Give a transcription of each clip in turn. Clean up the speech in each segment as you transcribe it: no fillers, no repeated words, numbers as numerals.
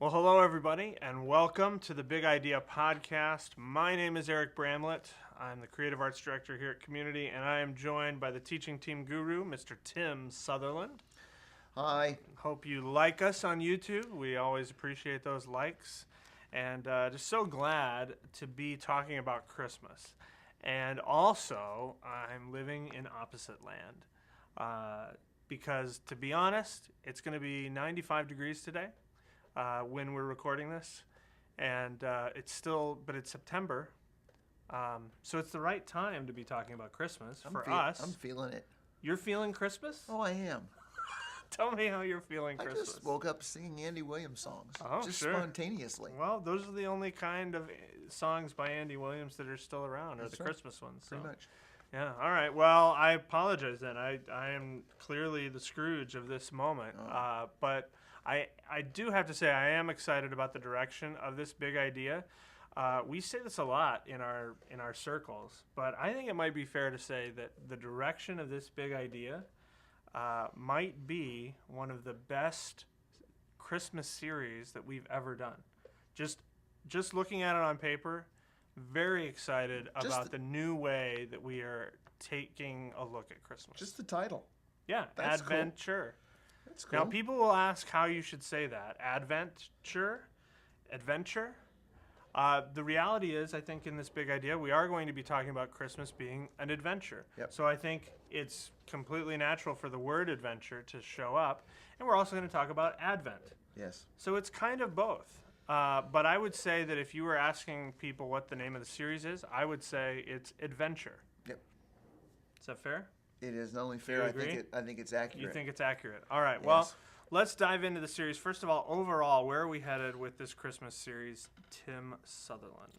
Well, hello, everybody, and welcome to the Big Idea Podcast. My name is Eric Bramlett. I'm the Creative Arts Director here at Community, and I am joined by the teaching team guru, Mr. Tim Sutherland. Hi. Hope you like us on YouTube. We always appreciate those likes. And just so glad to be talking about Christmas. And also, I'm living in opposite land. Because, to be honest, it's going to be 95 degrees today. When we're recording this, and it's September, so it's the right time to be talking about Christmas for us. I'm feeling it. You're feeling Christmas? Oh, I am. Tell me how you're feeling Christmas. I just woke up singing Andy Williams songs, just sure. Spontaneously. Well, those are the only kind of songs by Andy Williams that are still around, or the right. Christmas ones. Pretty much. Yeah, all right. Well, I apologize then. I am clearly the Scrooge of this moment, but I do have to say I am excited about the direction of this big idea. We say this a lot in our circles, but I think it might be fair to say that the direction of this big idea might be one of the best Christmas series that we've ever done. Just looking at it on paper, very excited about the new way that we are taking a look at Christmas. Just the title. Yeah, That's Adventure. Cool. That's cool. Now, people will ask how you should say that. Adventure? The reality is, I think in this big idea, we are going to be talking about Christmas being an adventure. Yep. So I think it's completely natural for the word adventure to show up. And we're also going to talk about Advent. Yes. So it's kind of both. But I would say that if you were asking people what the name of the series is, I would say it's Adventure. Yep. Is that fair? It is not only fair. I think it's accurate. You think it's accurate? All right. Yes. Well, let's dive into the series. First of all, overall, where are we headed with this Christmas series, Tim Sutherland?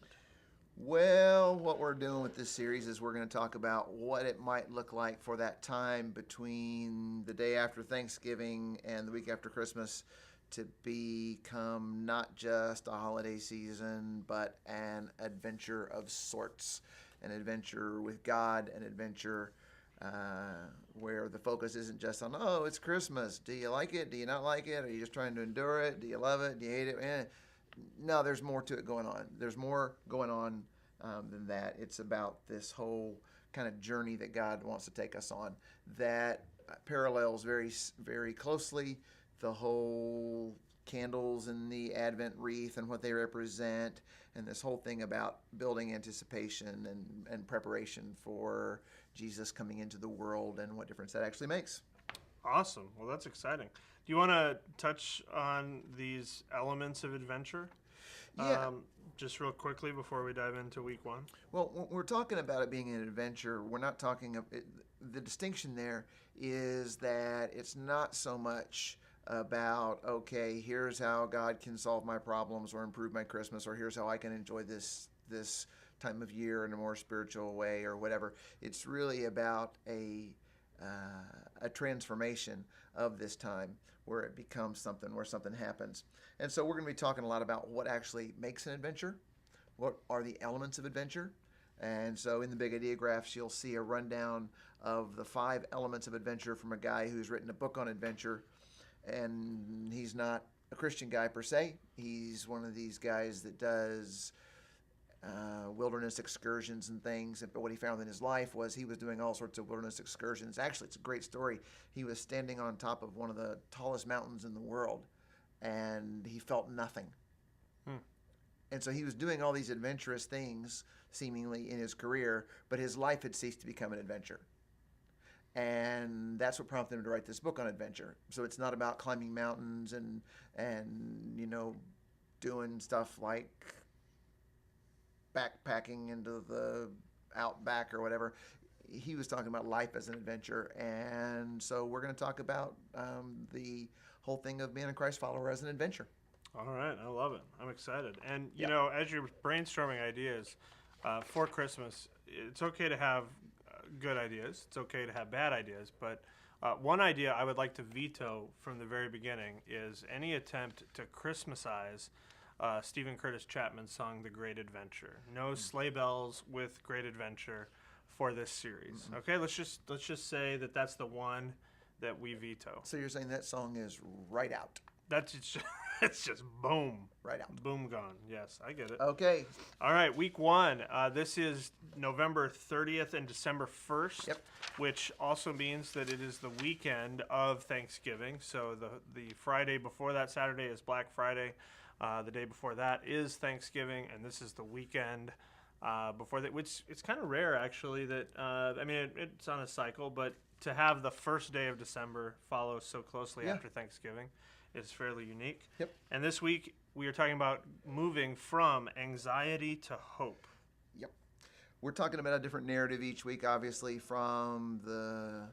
Well, what we're doing with this series is we're going to talk about what it might look like for that time between the day after Thanksgiving and the week after Christmas to become not just a holiday season, but an adventure of sorts. An adventure with God, an adventure where the focus isn't just on, oh, it's Christmas. Do you like it? Do you not like it? Are you just trying to endure it? Do you love it? Do you hate it? No, there's more to it going on. There's more going on than that. It's about this whole kind of journey that God wants to take us on that parallels very, very closely the whole candles and the Advent wreath and what they represent, and this whole thing about building anticipation and preparation for Jesus coming into the world and what difference that actually makes. Awesome. Well, that's exciting. Do you want to touch on these elements of adventure? Yeah. Just real quickly before we dive into week one. Well, when we're talking about it being an adventure, we're not talking the distinction there is that it's not so much about, okay, here's how God can solve my problems or improve my Christmas, or here's how I can enjoy this time of year in a more spiritual way or whatever. It's really about a transformation of this time where it becomes something, where something happens. And so we're going to be talking a lot about what actually makes an adventure, what are the elements of adventure. And so in the big idea graphs, you'll see a rundown of the 5 elements of adventure from a guy who's written a book on adventure. And he's not a Christian guy per se. He's one of these guys that does wilderness excursions and things. But what he found in his life was he was doing all sorts of wilderness excursions. Actually, it's a great story. He was standing on top of one of the tallest mountains in the world, and he felt nothing. And so he was doing all these adventurous things, seemingly, in his career, but his life had ceased to become an adventure. And that's what prompted him to write this book on adventure. So it's not about climbing mountains and doing stuff like backpacking into the outback or whatever. He was talking about life as an adventure. And so we're going to talk about the whole thing of being a Christ follower as an adventure. All right. I love it. I'm excited. And, you know, as you're brainstorming ideas for Christmas, it's okay to have good ideas. It's okay to have bad ideas. But one idea I would like to veto from the very beginning is any attempt to Christmasize Stephen Curtis Chapman's song "The Great Adventure." No sleigh bells with Great Adventure for this series. Okay, let's just say that that's the one that we veto. So you're saying that song is right out? That's it's it's just boom, right out. boom gone. Yes, I get it. Okay. All right, week one. This is November 30th and December 1st, Yep. which also means that it is the weekend of Thanksgiving. So the Friday before that, Saturday, is Black Friday. The day before that is Thanksgiving, and this is the weekend before that, which it's kind of rare, actually, that, it's on a cycle, but to have the first day of December follow so closely after Thanksgiving is fairly unique. Yep. And this week, we are talking about moving from anxiety to hope. Yep. We're talking about a different narrative each week, obviously, from the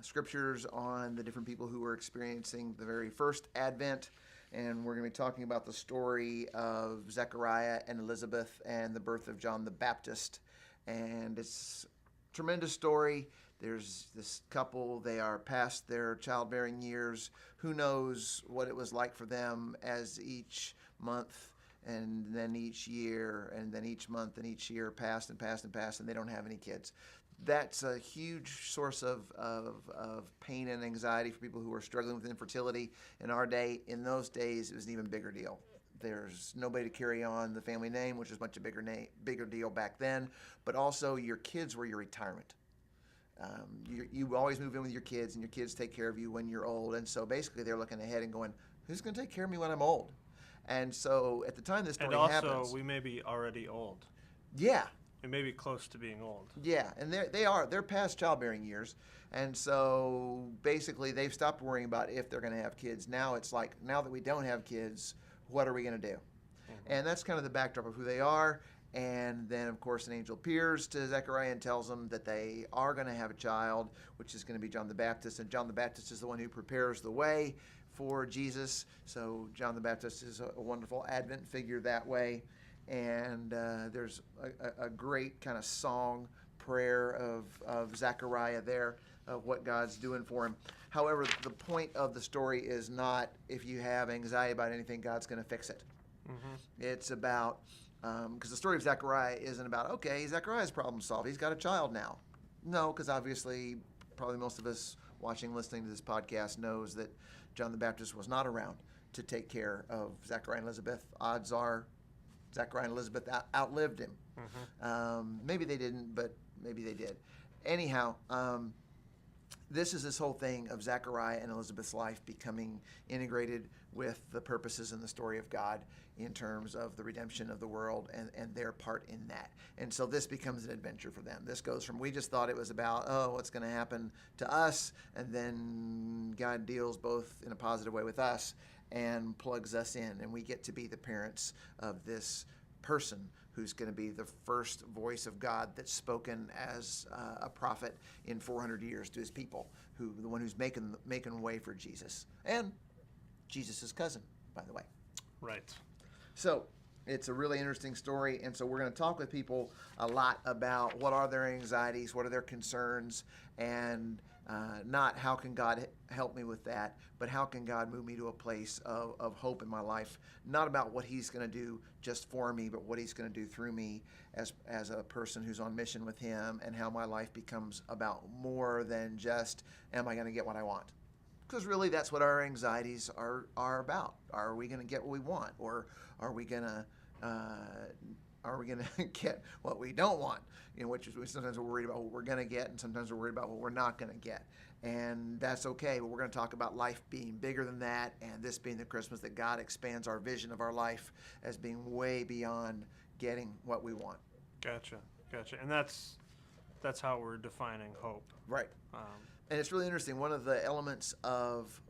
scriptures on the different people who were experiencing the very first Advent. And we're going to be talking about the story of Zechariah and Elizabeth and the birth of John the Baptist. And it's a tremendous story. There's this couple, they are past their childbearing years. Who knows what it was like for them as each month and then each year and then each month and each year passed and passed and passed, and they don't have any kids. That's a huge source of pain and anxiety for people who are struggling with infertility in our day. In those days, it was an even bigger deal. There's nobody to carry on the family name, which was much a bigger deal back then. But also, your kids were your retirement. You always move in with your kids, and your kids take care of you when you're old. And so basically, they're looking ahead and going, who's going to take care of me when I'm old? And so at the time this story happens... And also, we may be already old. Yeah. It may be close to being old. Yeah, and they're past childbearing years. And so basically, they've stopped worrying about if they're going to have kids. Now it's like, now that we don't have kids, what are we going to do? Mm-hmm. And that's kind of the backdrop of who they are. And then, of course, an angel appears to Zechariah and tells them that they are going to have a child, which is going to be John the Baptist. And John the Baptist is the one who prepares the way for Jesus. So John the Baptist is a wonderful Advent figure that way. And there's a great kind of song prayer of Zechariah there, of what God's doing for him. However, the point of the story is not if you have anxiety about anything, God's going to fix it. Mm-hmm. It's about... because the story of Zechariah isn't about, okay, Zechariah's problem solved. He's got a child now. No, because obviously, probably most of us watching, listening to this podcast knows that John the Baptist was not around to take care of Zechariah and Elizabeth. Odds are Zechariah and Elizabeth outlived him. Mm-hmm. Maybe they didn't, but maybe they did. Anyhow, this is this whole thing of Zechariah and Elizabeth's life becoming integrated with the purposes and the story of God in terms of the redemption of the world and their part in that. And so this becomes an adventure for them. This goes from, we just thought it was about, what's going to happen to us, and then God deals both in a positive way with us and plugs us in, and we get to be the parents of this person who's going to be the first voice of God that's spoken as a prophet in 400 years to his people, the one who's making way for Jesus. And Jesus' cousin, by the way. Right. So it's a really interesting story, and so we're going to talk with people a lot about what are their anxieties, what are their concerns, and not how can God help me with that, but how can God move me to a place of hope in my life, not about what he's going to do just for me, but what he's going to do through me as a person who's on mission with him, and how my life becomes about more than just, am I going to get what I want? Because really that's what our anxieties are about. Are we going to get what we want, or are we going to get what we don't want? Which is sometimes we're worried about what we're going to get, and sometimes we're worried about what we're not going to get. And that's okay, but we're going to talk about life being bigger than that, and this being the Christmas that God expands our vision of our life as being way beyond getting what we want. Gotcha. And that's how we're defining hope. Right. And it's really interesting. One of the elements of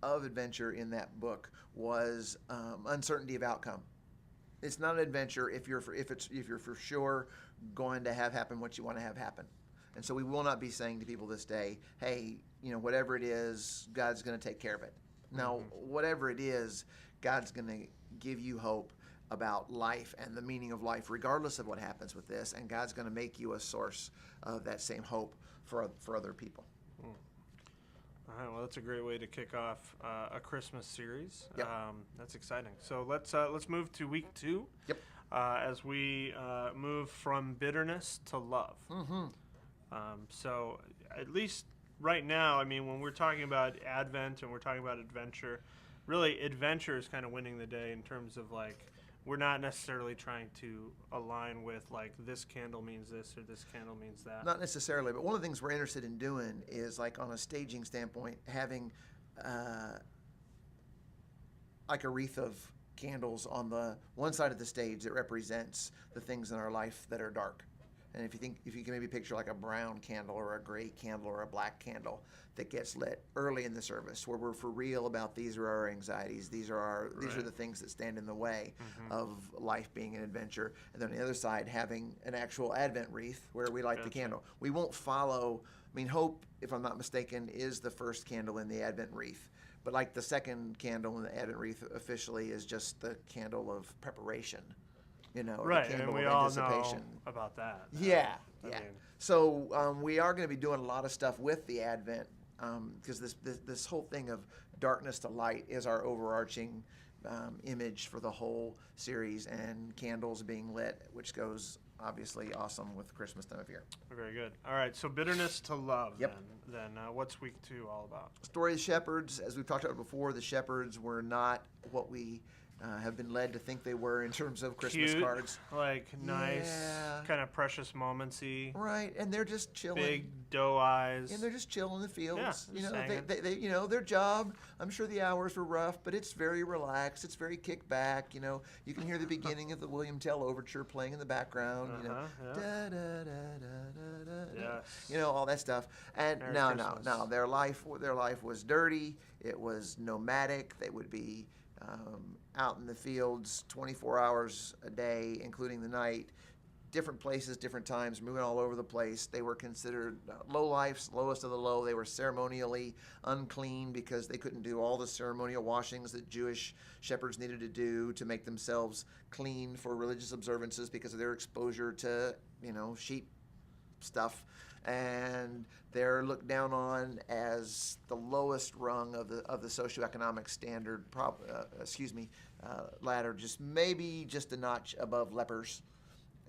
adventure in that book was uncertainty of outcome. It's not an adventure if you're for sure going to have happen what you want to have happen. And so we will not be saying to people this day, hey, whatever it is, God's going to take care of it. Now, whatever it is, God's going to give you hope about life and the meaning of life, regardless of what happens with this. And God's going to make you a source of that same hope for other people. All right, well, that's a great way to kick off a Christmas series. Yep. That's exciting. So let's move to week 2. Yep. As we move from bitterness to love. Mm-hmm. So at least right now, when we're talking about Advent and we're talking about adventure, really adventure is kind of winning the day in terms of like we're not necessarily trying to align with like this candle means this or this candle means that. Not necessarily, but one of the things we're interested in doing is, like, on a staging standpoint, having like a wreath of candles on the one side of the stage that represents the things in our life that are dark. And if you can maybe picture like a brown candle or a gray candle or a black candle that gets lit early in the service, where we're for real about these are our anxieties, these are the things that stand in the way of life being an adventure. And then on the other side, having an actual Advent wreath where we light the candle. We won't follow. I mean, hope, if I'm not mistaken, is the first candle in the Advent wreath. But like the second candle in the Advent wreath officially is just the candle of preparation. The candle and we of all anticipation. know about that. Yeah. I mean, So we are going to be doing a lot of stuff with the Advent, because this whole thing of darkness to light is our overarching image for the whole series, and candles being lit, which goes obviously awesome with Christmas time of year. very good. All right, so bitterness to love. Yep. Then what's week 2 all about? Story of the shepherds, as we've talked about before, the shepherds were not what we have been led to think they were in terms of Christmas Cute, cards. like nice, Yeah. kind of precious momentsy. Right, and they're just chilling. Big doe eyes. And they're just chilling in the fields. Yeah, just hanging. They their job. I'm sure the hours were rough, but it's very relaxed. It's very kicked back. You can hear the beginning of the William Tell overture playing in the background. Yeah. Da, da, da, da, da, da, Yes. all that stuff. And Merry no, Christmas. their life was dirty. It was nomadic. They would be out in the fields 24 hours a day, including the night, different places, different times, moving all over the place. They were considered lowlifes, lowest of the low. They were ceremonially unclean because they couldn't do all the ceremonial washings that Jewish shepherds needed to do to make themselves clean for religious observances because of their exposure to, sheep stuff. And they're looked down on as the lowest rung of the socioeconomic standard ladder, maybe just a notch above lepers.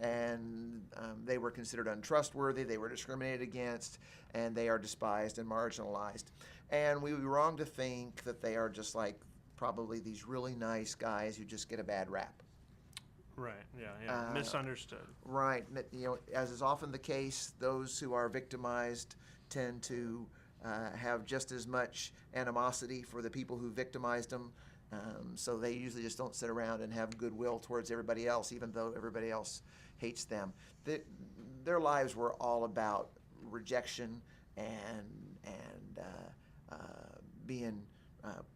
And they were considered untrustworthy, they were discriminated against, and they are despised and marginalized. And we would be wrong to think that they are just like probably these really nice guys who just get a bad rap. Right. Yeah. Misunderstood. Right. As is often the case, those who are victimized tend to have just as much animosity for the people who victimized them. So they usually just don't sit around and have goodwill towards everybody else, even though everybody else hates them. Their lives were all about rejection and being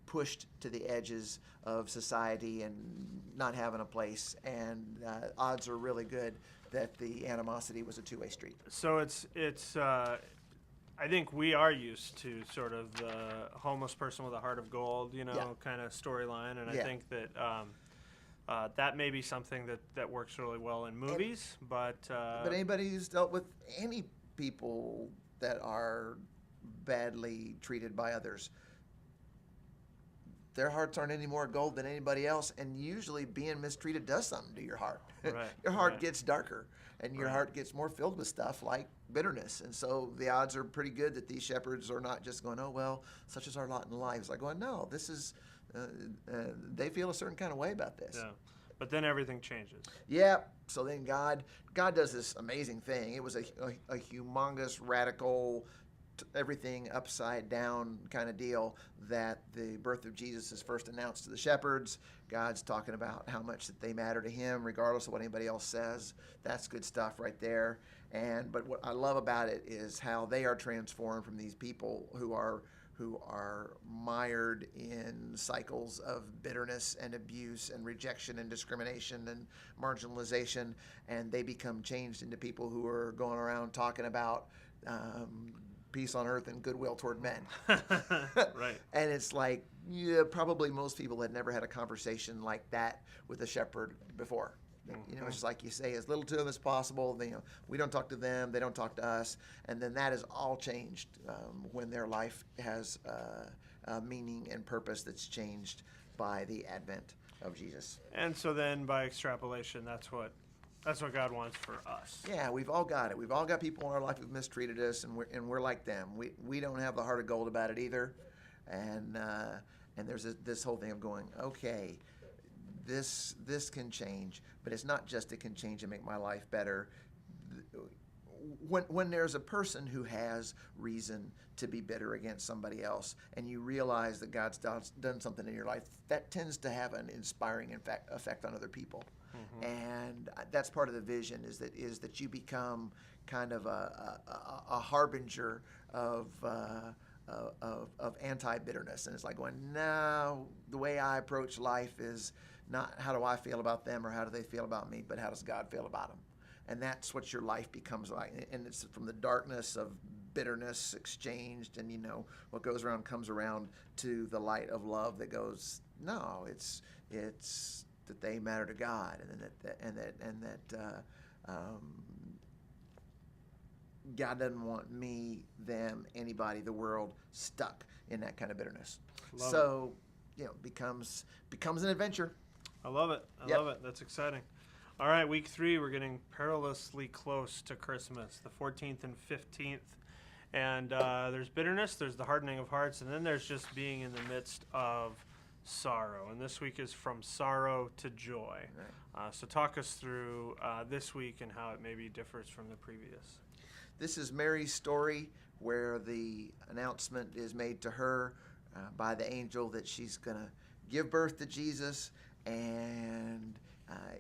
pushed to the edges of society and not having a place. And odds are really good that the animosity was a two-way street. So it's I think we are used to sort of the homeless person with a heart of gold, kind of storyline, and I think that that may be something that works really well in movies, but anybody who's dealt with any people that are badly treated by others, their hearts aren't any more gold than anybody else, and usually being mistreated does something to your heart. Right, Your heart gets darker, and your heart gets more filled with stuff like bitterness. And so the odds are pretty good that these shepherds are not just going, oh, well, such is our lot in life. It's like going, no, this is, they feel a certain kind of way about this. Yeah. But then everything changes. Yeah. So then God does this amazing thing. It was a humongous, radical, everything upside down kind of deal that the birth of Jesus is first announced to the shepherds. God's talking about how much that they matter to him regardless of what anybody else says. That's good stuff right there. But what I love about it is how they are transformed from these people who are mired in cycles of bitterness and abuse and rejection and discrimination and marginalization, and they become changed into people who are going around talking about peace on earth and goodwill toward men. Right. And it's like, probably most people had never had a conversation like that with a shepherd before. It's just like you say, as little to them as possible. We don't talk to them, they don't talk to us, and then that is all changed when their life has a meaning and purpose that's changed by the advent of Jesus. And so then, by extrapolation, that's what God wants for us. Yeah, we've all got it. We've all got people in our life who've mistreated us, and we're like them. We don't have the heart of gold about it either, and and there's this whole thing of going, okay, this can change, but it's not just it can change and make my life better. When there's a person who has reason to be bitter against somebody else, and you realize that God's done something in your life, that tends to have an inspiring effect on other people. And that's part of the vision, is that you become kind of a harbinger of anti-bitterness. And it's like going, no, the way I approach life is not how do I feel about them or how do they feel about me, but how does God feel about them? And that's what your life becomes like. And it's from the darkness of bitterness exchanged, and what goes around comes around, to the light of love that goes, no, it's that they matter to God, and that God doesn't want me, them, anybody, the world stuck in that kind of bitterness. So becomes an adventure. I love it. I love it. That's exciting. All right, week 3, we're getting perilously close to Christmas, the 14th and 15th. And there's bitterness, there's the hardening of hearts, and then there's just being in the midst of sorrow. And this week is from sorrow to joy. Right. So talk us through this week and how it maybe differs from the previous. This is Mary's story, where the announcement is made to her by the angel that she's going to give birth to Jesus. And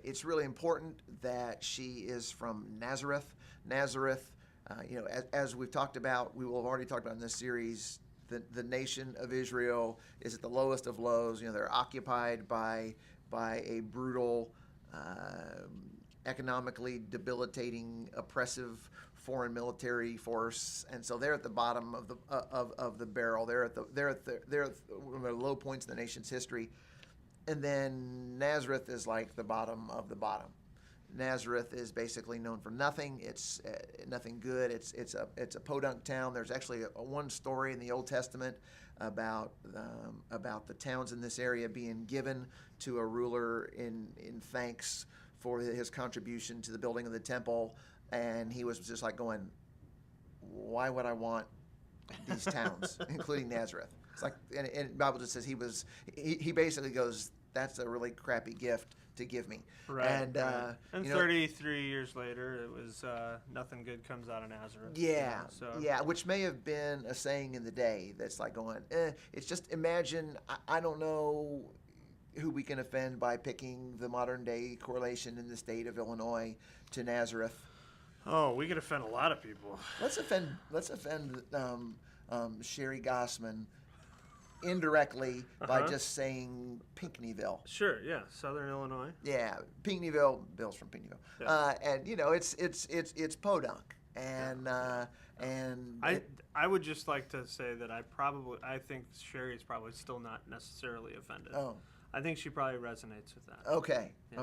it's really important that she is from Nazareth. Nazareth, as we've talked about, we will have already talked about in this series, the nation of Israel is at the lowest of lows. They're occupied by a brutal, economically debilitating, oppressive foreign military force, and so they're at the bottom of the barrel. They're at one of the low points in the nation's history. And then Nazareth is like the bottom of the bottom. Nazareth is basically known for nothing. It's nothing good. It's a podunk town. There's actually one story in the Old Testament about the towns in this area being given to a ruler in thanks for his contribution to the building of the temple, and he was just like going, why would I want these towns, including Nazareth? It's like, and the Bible just says he basically goes, that's a really crappy gift to give me. Right. And, right. And 33 years later, it was nothing good comes out of Nazareth. Yeah. Yeah, which may have been a saying in the day that's like going, it's just, imagine, I don't know who we can offend by picking the modern day correlation in the state of Illinois to Nazareth. Oh, we could offend a lot of people. Let's offend Sherry Gossman indirectly by just saying Pinckneyville. Sure, yeah, Southern Illinois. Yeah, Pinckneyville. Bill's from Pinckneyville, yeah. And it's podunk, and I would just like to say that I think Sherry's probably still not necessarily offended. Oh, I think she probably resonates with that. Okay, yeah.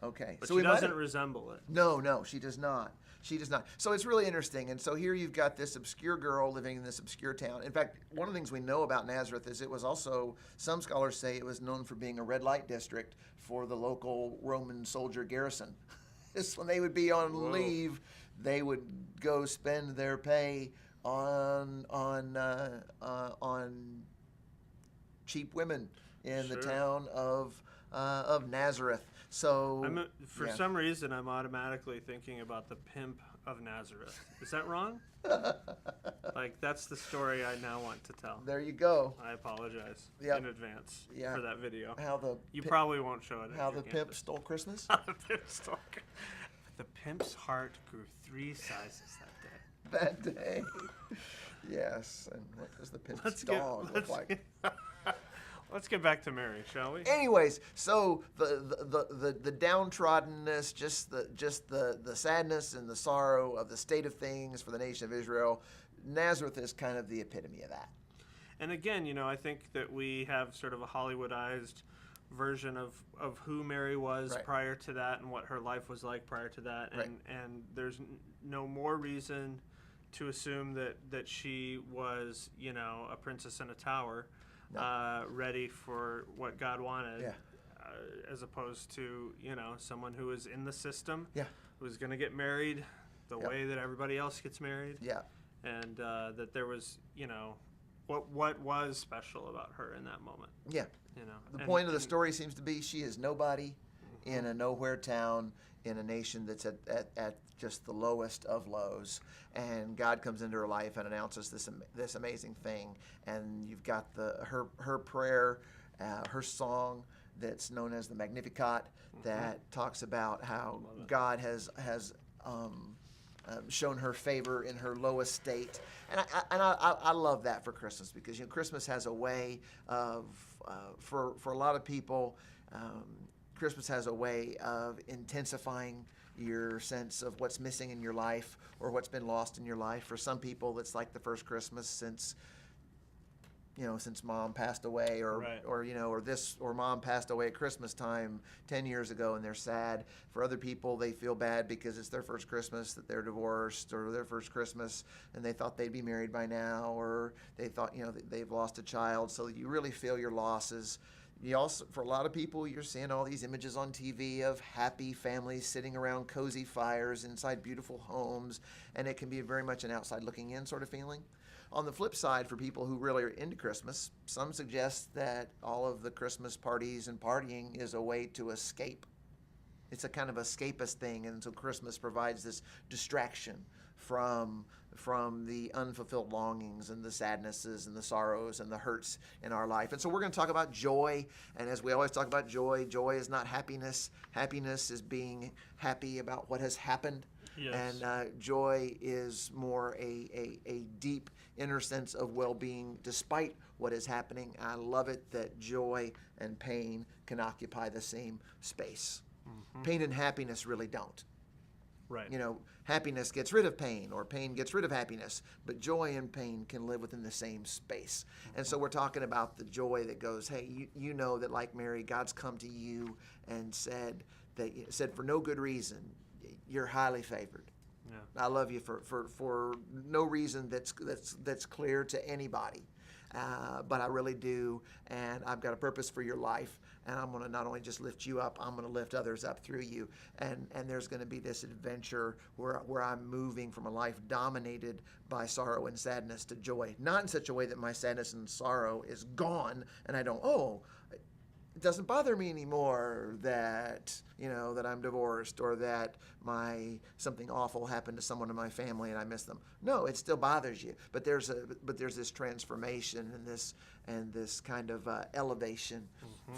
Okay. But so she doesn't resemble it. No, she does not. She does not. So it's really interesting. And so here you've got this obscure girl living in this obscure town. In fact, one of the things we know about Nazareth is it was also, some scholars say it was known for being a red light district for the local Roman soldier garrison. When they would be on leave, they would go spend their pay on cheap women in the town of Nazareth. So for some reason, I'm automatically thinking about the pimp of Nazareth. Is that wrong? Like, that's the story I now want to tell. There you go. I apologize in advance for that video. You probably won't show it. How the pimp stole Christmas? How the pimp stole. The pimp's heart grew 3 sizes that day. That day. Yes. And what does the pimp's dog look like? Let's get back to Mary, shall we? Anyways, so the downtroddenness, just the sadness and the sorrow of the state of things for the nation of Israel, Nazareth is kind of the epitome of that. And again, I think that we have sort of a Hollywoodized version of who Mary was prior to that and what her life was like prior to that, and there's no more reason to assume that she was, a princess in a tower. Ready for what God wanted, as opposed to someone who was in the system, who was going to get married the way that everybody else gets married, and that there was what was special about her in that moment. Yeah. You know, The point of the story seems to be she is nobody in a nowhere town in a nation that's at just the lowest of lows, and God comes into her life and announces this amazing thing. And you've got her prayer, her song that's known as the Magnificat, that talks about how God has shown her favor in her lowest state, and I love that for Christmas, because Christmas has a way of for a lot of people. Christmas has a way of intensifying your sense of what's missing in your life or what's been lost in your life. For some people, it's like the first Christmas since mom passed away, or mom passed away at Christmas time 10 years ago and they're sad. For other people, they feel bad because it's their first Christmas that they're divorced, or their first Christmas and they thought they'd be married by now, or they thought, they've lost a child. So you really feel your losses. You also, for a lot of people, you're seeing all these images on TV of happy families sitting around cozy fires inside beautiful homes, and it can be very much an outside looking in sort of feeling. On the flip side, for people who really are into Christmas, some suggest that all of the Christmas parties and partying is a way to escape. It's a kind of escapist thing, and so Christmas provides this distraction from the unfulfilled longings and the sadnesses and the sorrows and the hurts in our life. And so we're going to talk about joy, and as we always talk about joy is not happiness. Happiness is being happy about what has happened. Yes. And joy is more a deep inner sense of well-being despite what is happening. I love it that joy and pain can occupy the same space. Pain and happiness really don't. Right. Happiness gets rid of pain, or pain gets rid of happiness, but joy and pain can live within the same space. And so we're talking about the joy that goes, hey, you know that like Mary, God's come to you and said for no good reason, you're highly favored. Yeah. I love you for no reason that's clear to anybody. But I really do, and I've got a purpose for your life, and I'm going to not only just lift you up, I'm going to lift others up through you, and there's going to be this adventure where I'm moving from a life dominated by sorrow and sadness to joy, not in such a way that my sadness and sorrow is gone, and I don't, it doesn't bother me anymore that that I'm divorced, or that something awful happened to someone in my family and I miss them. No, it still bothers you, but there's this transformation and this kind of elevation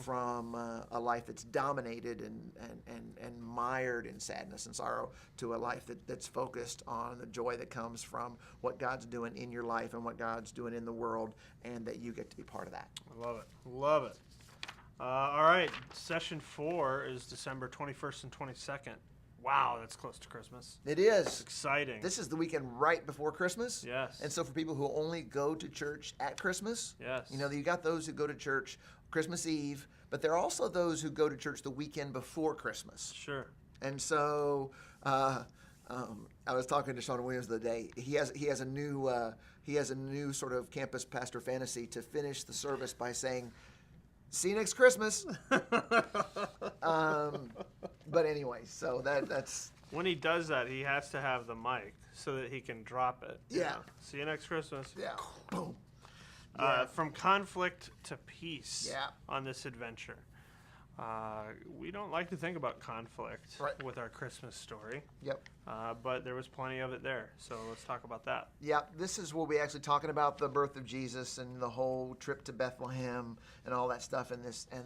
from a life that's dominated and mired in sadness and sorrow to a life that's focused on the joy that comes from what God's doing in your life and what God's doing in the world, and that you get to be part of that. I love it. All right, session 4 is December 21st and 22nd. Wow, that's close to Christmas. It is. It's exciting. This is the weekend right before Christmas. Yes. And so for people who only go to church at Christmas, yes, you got those who go to church Christmas Eve, but there are also those who go to church the weekend before Christmas. Sure. And so I was talking to Sean Williams the other day. He has a new sort of campus pastor fantasy to finish the service by saying, "See you next Christmas." But anyway, so that's when he does that, he has to have the mic so that he can drop it. Yeah. See you next Christmas. Yeah. Boom. From conflict to peace. Yeah. On this adventure. We don't like to think about conflict with our Christmas story. Yep. But there was plenty of it there, so let's talk about that. Yeah, this is where we actually talking about the birth of Jesus and the whole trip to Bethlehem and all that stuff, and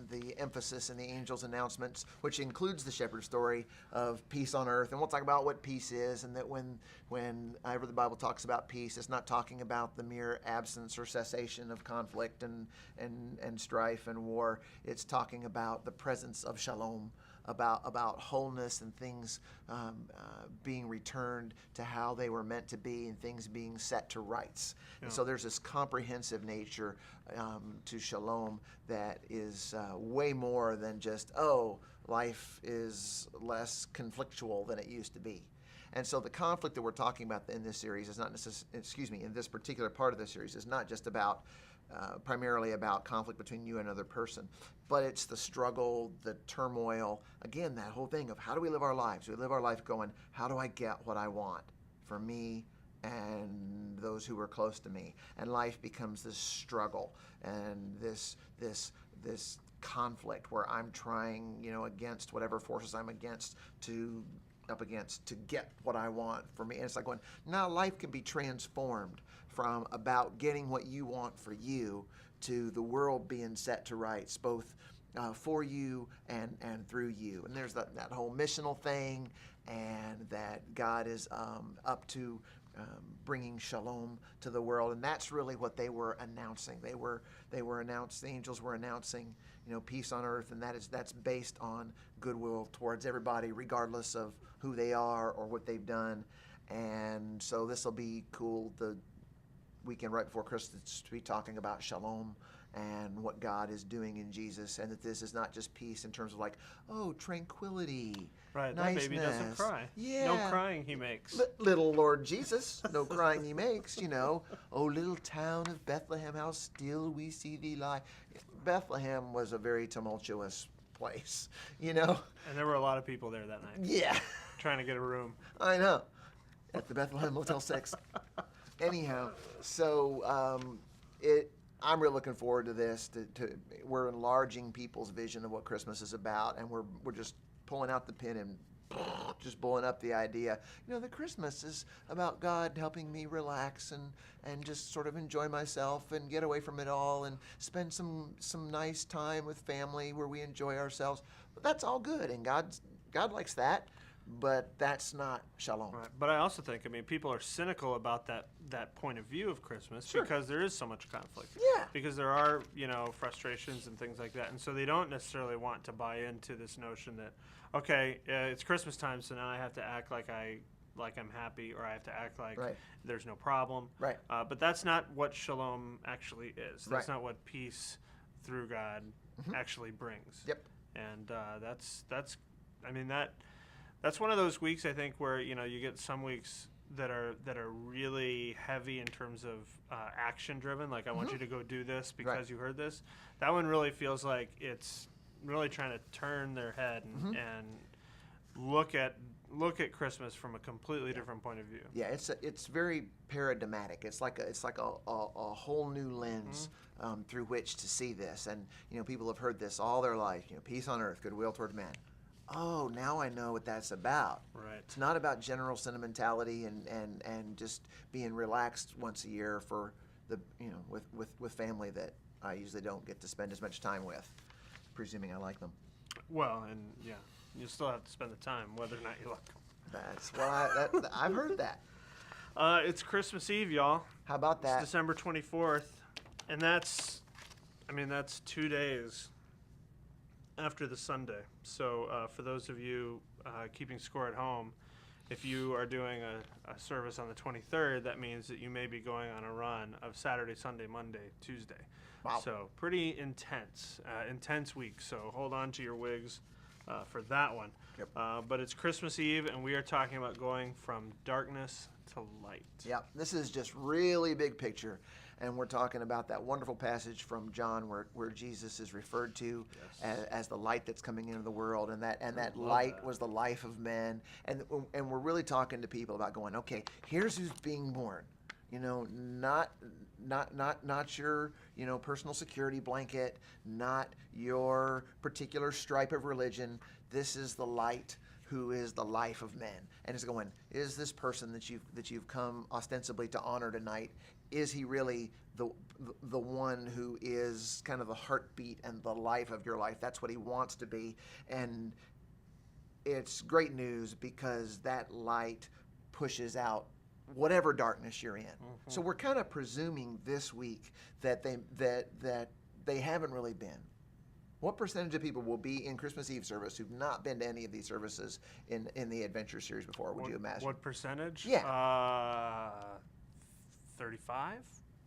the emphasis in the angel's announcements, which includes the shepherd story of peace on earth. And we'll talk about what peace is, and that whenever the Bible talks about peace, it's not talking about the mere absence or cessation of conflict and strife and war. It's talking about the presence of shalom, about wholeness and things being returned to how they were meant to be, and things being set to rights. Yeah. And so there's this comprehensive nature to shalom that is way more than just, life is less conflictual than it used to be. And so the conflict that we're talking about in this series is not necessarily, in this particular part of the series, is not just about primarily about conflict between you and another person, but it's the struggle, the turmoil, again, that whole thing of how do we live our lives? We live our life going, how do I get what I want for me and those who were close to me, and life becomes this struggle and this conflict where I'm trying, against whatever forces I'm up against to get what I want for me. And it's like going, now life can be transformed from about getting what you want for you to the world being set to rights, both for you and through you. And there's that whole missional thing, and that God is up to bringing shalom to the world, and that's really what they were announcing. They were announced. The angels were announcing, peace on earth, and that's based on goodwill towards everybody, regardless of who they are or what they've done. And so this will be cool. The weekend right before Christmas to be talking about shalom and what God is doing in Jesus, and that this is not just peace in terms of like, tranquility. Right, niceness. That baby doesn't cry. Yeah. No crying he makes. Little Lord Jesus, no crying he makes, Oh, little town of Bethlehem, how still we see thee lie. Bethlehem was a very tumultuous place, And there were a lot of people there that night. Yeah. Trying to get a room. I know. At the Bethlehem Motel 6. Anyhow, so I'm really looking forward to this. We're enlarging people's vision of what Christmas is about, and we're just pulling out the pen and just blowing up the idea. That Christmas is about God helping me relax and just sort of enjoy myself and get away from it all and spend some nice time with family where we enjoy ourselves. But that's all good, and God likes that. But that's not shalom. Right. But I also think, people are cynical about that point of view of Christmas because there is so much conflict. Yeah. Because there are, frustrations and things like that. And so they don't necessarily want to buy into this notion that, okay, it's Christmas time, so now I have to act like I'm happy, or I have to act like there's no problem. Right. But that's not what shalom actually is. That's Right. not what peace through God actually brings. Yep. And that's one of those weeks, I think, where you get some weeks that are really heavy in terms of action driven. Like, I want you to go do this because you heard this. That one really feels like it's really trying to turn their head and look at Christmas from a completely different point of view. Yeah, it's very paradigmatic. It's like a whole new lens through which to see this. And people have heard this all their life. Peace on earth, goodwill toward man. Oh, now I know what that's about. Right. It's not about general sentimentality and just being relaxed once a year for the with family that I usually don't get to spend as much time with, presuming I like them. Well, and yeah, you still have to spend the time whether or not you like them. That's I've heard that. It's Christmas Eve, y'all. How about that? It's December 24th, and that's 2 days after the Sunday. So for those of you keeping score at home, if you are doing a service on the 23rd, that means that you may be going on a run of Saturday, Sunday, Monday, Tuesday. Wow. So pretty intense week. So hold on to your wigs for that one. Yep. But it's Christmas Eve, and we are talking about going from darkness to light. Yep. This is just really big picture. And we're talking about that wonderful passage from John where Jesus is referred to as the light that's coming into the world, and that light was the life of men. And we're really talking to people about going, okay, here's who's being born. Not your personal security blanket, not your particular stripe of religion. This is the light who is the life of men. And it's going, is this person that you've come ostensibly to honor tonight, is he really the one who is kind of the heartbeat and the life of your life? That's what he wants to be. And it's great news because that light pushes out whatever darkness you're in. So we're kind of presuming this week that they haven't really been. What percentage of people will be in Christmas Eve service who've not been to any of these services in the Adventure series before, would you imagine? What percentage? Yeah. 35?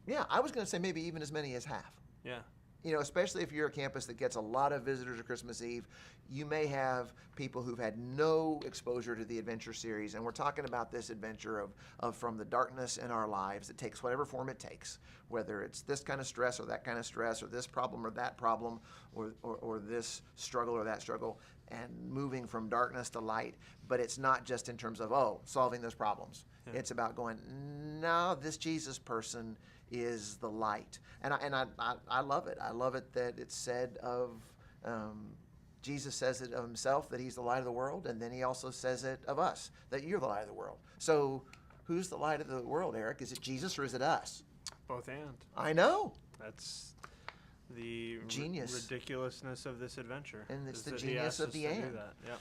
Yeah, I was going to say maybe even as many as half. Yeah. especially if you're a campus that gets a lot of visitors at Christmas Eve, you may have people who've had no exposure to the adventure series, and we're talking about this adventure of from the darkness in our lives. It takes whatever form it takes, whether it's this kind of stress or that kind of stress, or this problem or that problem, or this struggle or that struggle, and moving from darkness to light. But it's not just in terms of, solving those problems. Yeah. It's about going, no, this Jesus person is the light. And I love it. I love it that it's said of, Jesus says it of himself, that he's the light of the world, and then he also says it of us, that you're the light of the world. So who's the light of the world, Eric? Is it Jesus or is it us? Both and. I know. That's the genius, ridiculousness of this adventure. And it's the genius of the and. Yep.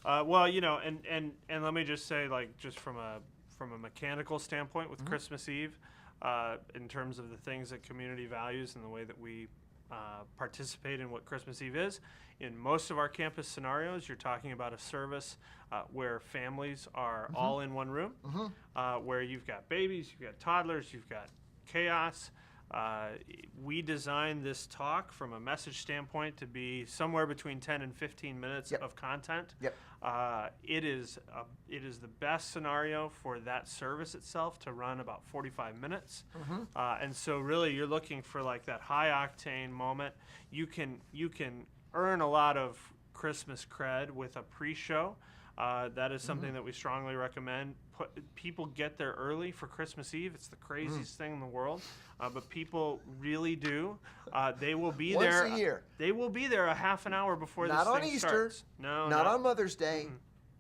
Yeah. Well, and let me just say, like, just from a mechanical standpoint with Christmas Eve, in terms of the things that community values and the way that we participate in what Christmas Eve is. In most of our campus scenarios, you're talking about a service where families are all in one room, where you've got babies, you've got toddlers, you've got chaos. We designed this talk from a message standpoint to be somewhere between 10 and 15 minutes of content. It is the best scenario for that service itself to run about 45 minutes. And so really you're looking for like that high octane moment. You can earn a lot of Christmas cred with a pre-show. That is something that we strongly recommend. People get there early for Christmas Eve. It's the craziest thing in the world, but people really do. They will be there once a year. They will be there a half an hour before this thing starts. Not on Easter. No, not on Mother's Day,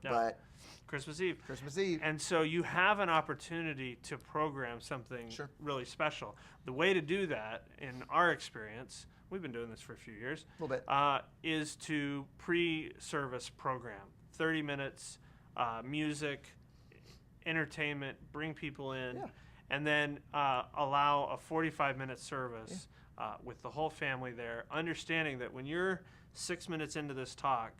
but Christmas Eve. Christmas Eve. And so you have an opportunity to program something really special. The way to do that, in our experience, we've been doing this for a few years, a little bit, is to pre-service program. 30 minutes, music, entertainment, bring people in, and then allow a 45-minute service with the whole family there, understanding that when you're 6 minutes into this talk,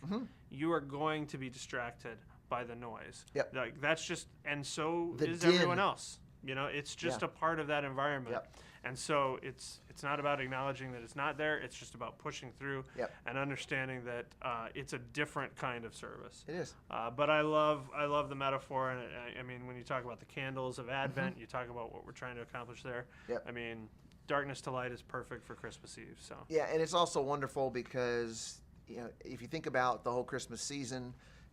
you are going to be distracted by the noise. Like that's just, and so is everyone else. It's just a part of that environment. And so it's not about acknowledging that it's not there. It's just about pushing through and understanding that it's a different kind of service. It is. But I love the metaphor, and I mean, when you talk about the candles of Advent, you talk about what we're trying to accomplish there. I mean, darkness to light is perfect for Christmas Eve. So and it's also wonderful because if you think about the whole Christmas season,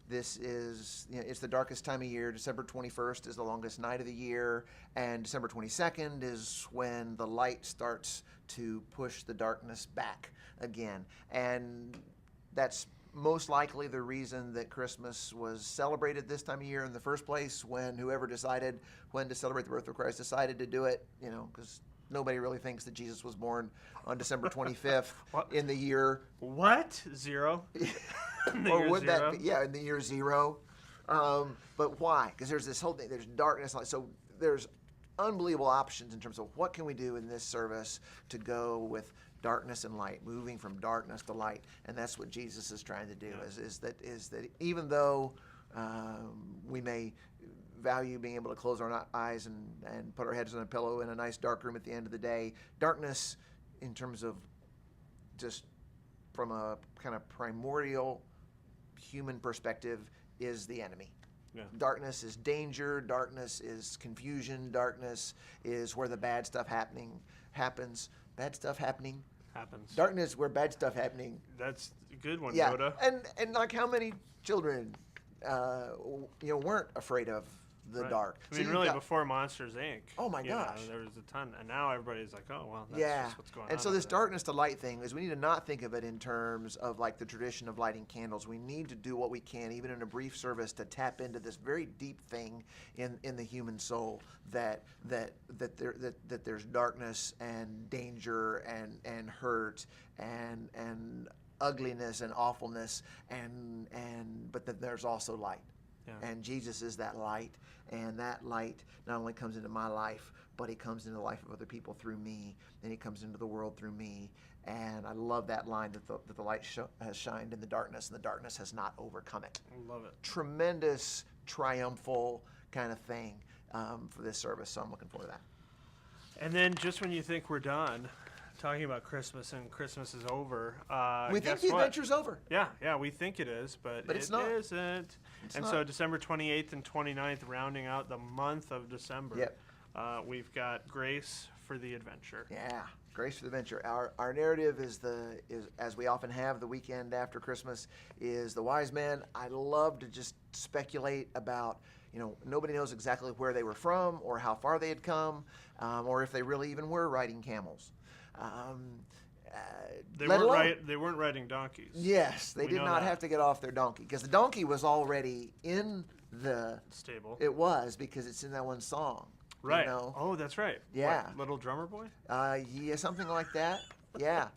this is, it's the darkest time of year. December 21st is the longest night of the year, and December 22nd is when the light starts to push the darkness back again. And that's most likely the reason that Christmas was celebrated this time of year in the first place, when whoever decided when to celebrate the birth of Christ decided to do it, because nobody really thinks that Jesus was born on December 25th in the year... What? Zero? Or would that be, in the year zero. But why? Because there's this whole thing, there's darkness. So there's unbelievable options in terms of what can we do in this service to go with darkness and light, moving from darkness to light. And that's what Jesus is trying to do, is that even though we may value being able to close our eyes and put our heads on a pillow in a nice dark room at the end of the day, darkness in terms of just from a kind of primordial human perspective is the enemy. Darkness is danger. Darkness is confusion. Darkness is where the bad stuff happens. Bad stuff happens. Darkness where bad stuff happening. That's a good one, Yoda. And like how many children weren't afraid of the dark. I mean, really, before Monsters, Inc. Oh my gosh, there was a ton, and now everybody's like, oh well, that's just what's going on. And so this darkness to light thing is, we need to not think of it in terms of like the tradition of lighting candles. We need to do what we can, even in a brief service, to tap into this very deep thing in the human soul, that there's darkness and danger and hurt and ugliness and awfulness but that there's also light. And Jesus is that light, and that light not only comes into my life, but he comes into the life of other people through me, and he comes into the world through me. And I love that line that the light has shined in the darkness, and the darkness has not overcome it. I love it. Tremendous, triumphal kind of thing for this service, so I'm looking forward to that. And then just when you think we're done, talking about Christmas and Christmas is over. We think guess the what? adventure's over. Yeah, we think it is, but But it's not. isn't. It's And not. so December 28th and 29th, rounding out the month of December, Yep. we've got Grace for the Adventure. Yeah, Grace for the Adventure. Our narrative is as we often have the weekend after Christmas is the wise men. I love to just speculate about, nobody knows exactly where they were from or how far they had come, or if they really even were riding camels. They let alone- weren't riding donkeys. Yes, they We did know not that. have to get off their donkey because the donkey was already in the Stable. It was because it's in that one song. Right. You know? Oh, that's right. Yeah. What, Little Drummer Boy? Yeah, something like that. Yeah,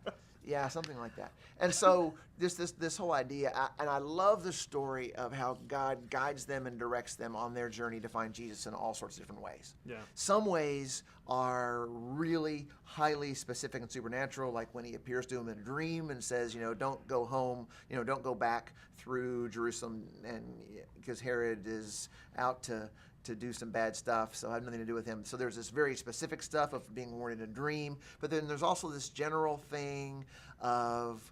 yeah, something like that. And so this whole idea, and I love the story of how God guides them and directs them on their journey to find Jesus in all sorts of different ways. Yeah. Some ways are really highly specific and supernatural, like when he appears to him in a dream and says, don't go home, don't go back through Jerusalem, and because Herod is out to do some bad stuff, so I have nothing to do with him. So there's this very specific stuff of being warned in a dream, but then there's also this general thing of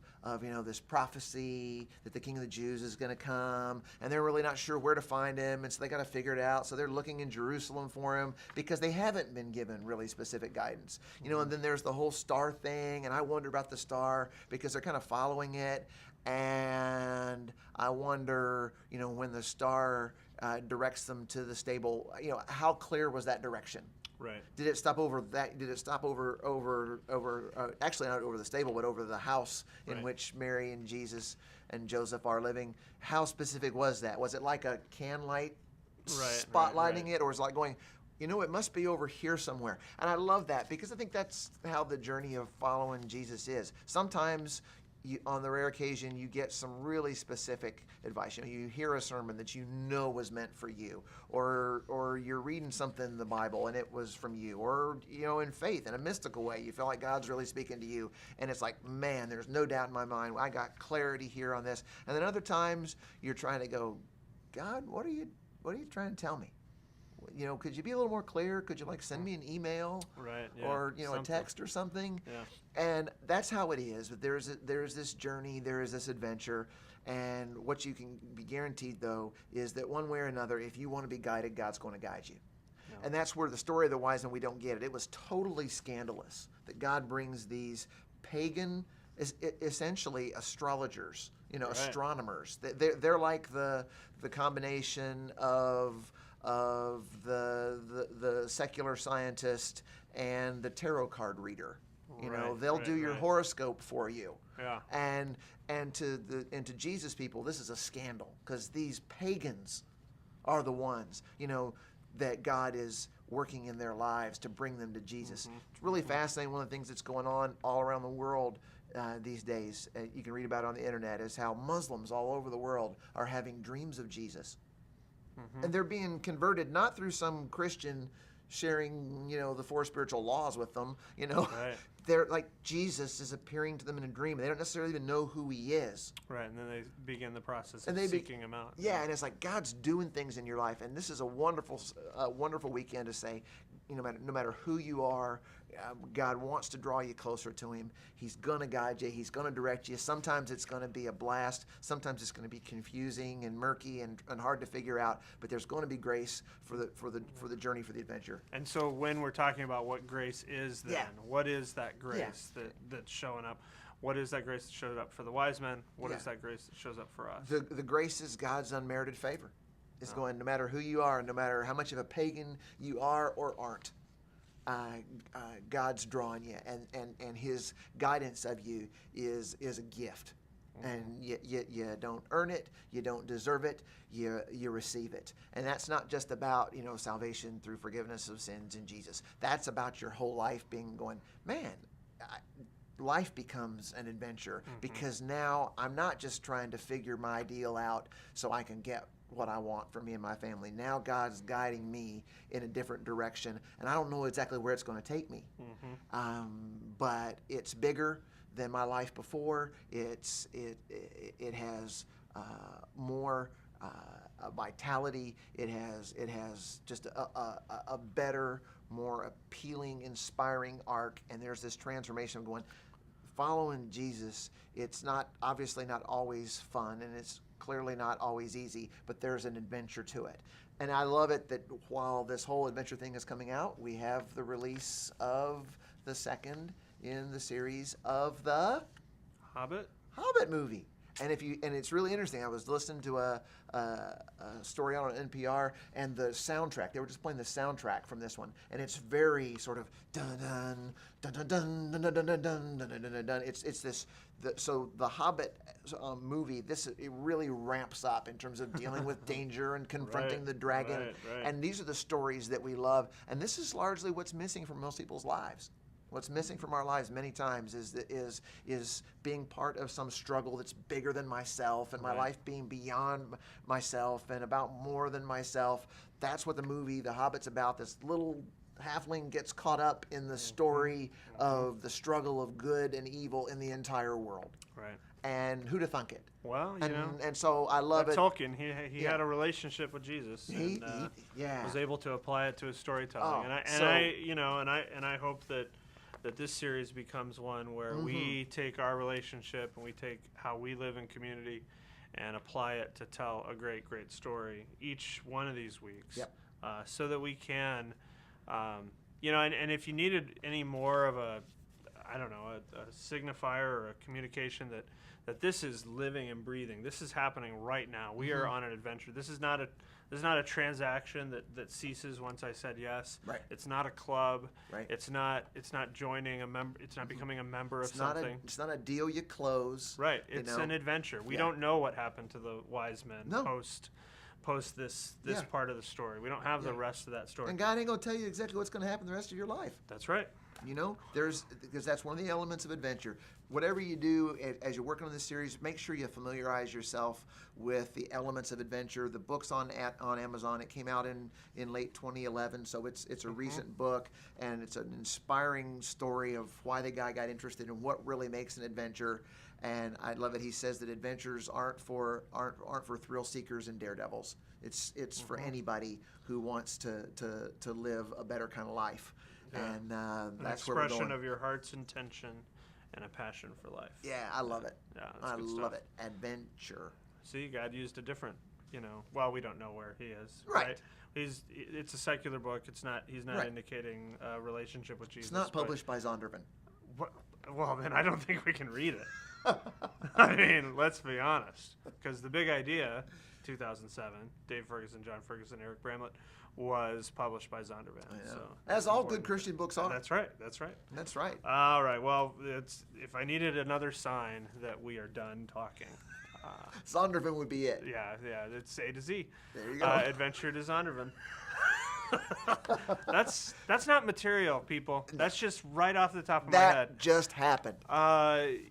this prophecy that the King of the Jews is going to come, and they're really not sure where to find him, and so they got to figure it out. So they're looking in Jerusalem for him because they haven't been given really specific guidance. And then there's the whole star thing, and I wonder about the star because they're kind of following it, and I wonder, when the star directs them to the stable, how clear was that direction? Right. Did it stop over that? Did it stop over actually not over the stable, but over the house in Right. which Mary and Jesus and Joseph are living? How specific was that? Was it like a can light spotlighting it, or was it like going, it must be over here somewhere? And I love that because I think that's how the journey of following Jesus is. Sometimes on the rare occasion, you get some really specific advice. You hear a sermon that was meant for you, or you're reading something in the Bible and it was from you, or in faith in a mystical way, you feel like God's really speaking to you, and it's like, man, there's no doubt in my mind, I got clarity here on this. And then other times you're trying to go, God, what are you trying to tell me? Could you be a little more clear? Could you send me an email, Right. Yeah. or a Something. text or something? Yeah. And that's how it is. But there's this journey, there is this adventure, and what you can be guaranteed though is that one way or another, if you want to be guided, God's going to guide you. Yeah. And that's where the story of the wise men, we don't get it. It was totally scandalous that God brings these pagan, essentially astrologers, Right. astronomers. They're like the combination of the secular scientist and the tarot card reader. They'll do your horoscope for you. Yeah. And to Jesus people, this is a scandal because these pagans are the ones, that God is working in their lives to bring them to Jesus. Mm-hmm. It's really fascinating. One of the things that's going on all around the world these days, you can read about it on the internet, is how Muslims all over the world are having dreams of Jesus. Mm-hmm. And they're being converted not through some Christian sharing, the four spiritual laws with them, Right. They're like, Jesus is appearing to them in a dream. They don't necessarily even know who he is. Right, and then they begin the process And of they be- seeking him out. Yeah, and it's like God's doing things in your life, and this is a wonderful weekend to say, no matter who you are, God wants to draw you closer to him. He's going to guide you. He's going to direct you. Sometimes it's going to be a blast. Sometimes it's going to be confusing and murky and hard to figure out. But there's going to be grace for the journey, for the adventure. And so when we're talking about what grace is, then Yeah. what is that grace that's showing up? What is that grace that showed up for the wise men? What is that grace that shows up for us? The grace is God's unmerited favor. It's going, no matter who you are, no matter how much of a pagan you are or aren't, God's drawing you, and his guidance of you is a gift. And you don't earn it, you don't deserve it, you receive it. And that's not just about salvation through forgiveness of sins in Jesus. That's about your whole life being going, man, life becomes an adventure, because now I'm not just trying to figure my deal out so I can get what I want for me and my family. Now God's guiding me in a different direction, and I don't know exactly where it's going to take me. But it's bigger than my life before. It has more vitality. It has just a better, more appealing, inspiring arc. And there's this transformation of going, following Jesus. It's obviously not always fun, and it's clearly not always easy, but there's an adventure to it. And I love it that while this whole adventure thing is coming out, we have the release of the second in the series of the Hobbit movie. And it's really interesting. I was listening to a story on NPR, and the soundtrack. They were just playing the soundtrack from this one, and it's very sort of dun dun dun dun dun dun dun dun dun dun dun dun dun. It's this. So the Hobbit movie, it really ramps up in terms of dealing with danger and confronting the dragon. Right. And these are the stories that we love. And this is largely what's missing from most people's lives. What's missing from our lives many times is being part of some struggle that's bigger than myself, and my life being beyond myself and about more than myself. That's what the movie The Hobbit's about. This little halfling gets caught up in the story of the struggle of good and evil in the entire world. Right. And who'd have thunk it? Well, and so I love it. Tolkien, he had a relationship with Jesus, and was able to apply it to his storytelling. I hope that this series becomes one where we take our relationship and we take how we live in community and apply it to tell a great, great story each one of these weeks, so that we can, and if you needed any more of a signifier or a communication that this is living and breathing, this is happening right now. We are on an adventure. This is not a transaction that ceases once I said yes. Right. It's not a club. Right. It's not joining a member. It's not becoming a member of something. It's not a deal you close. Right. It's an adventure. We don't know what happened to the wise men post this part of the story. We don't have the rest of that story. And God ain't gonna tell you exactly what's gonna happen the rest of your life. That's right. Because that's one of the elements of adventure. Whatever you do as you're working on this series, make sure you familiarize yourself with the elements of adventure. The book's on Amazon. It came out in late 2011, so it's a recent book, and it's an inspiring story of why the guy got interested in what really makes an adventure. And I love it. He says that adventures aren't for thrill seekers and daredevils. It's for anybody who wants to live a better kind of life. Yeah. And an that's where we're going. expression of your heart's intention and a passion for life. Yeah, I love it. Yeah, I good love stuff. it. Adventure. See, God used a different, well, we don't know where he is. Right. It's a secular book. He's not indicating a relationship with Jesus. It's not published by Zondervan. Well, then I don't think we can read it. I mean, let's be honest. Because the big idea, 2007, Dave Ferguson, John Ferguson, Eric Bramlett, was published by Zondervan. So as all good Christian books are. That's right. All right. Well, if I needed another sign that we are done talking, Zondervan would be it. Yeah. It's A to Z. There you go. Adventure to Zondervan. That's not material, people. That's just right off the top of my head. That just happened.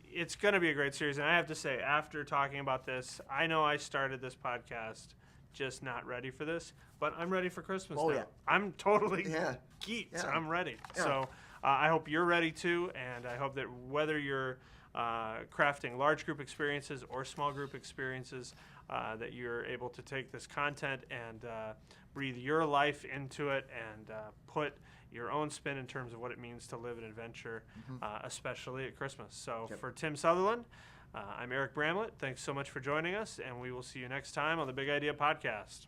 It's going to be a great series, and I have to say, after talking about this, I know I started this podcast just not ready for this, but I'm ready for Christmas now. Yeah. I'm totally geeked. Yeah. I'm ready. Yeah. So I hope you're ready too, and I hope that whether you're crafting large group experiences or small group experiences, that you're able to take this content and breathe your life into it and put your own spin in terms of what it means to live an adventure, especially at Christmas. So for Tim Sutherland, I'm Eric Bramlett. Thanks so much for joining us, and we will see you next time on the Big Idea Podcast.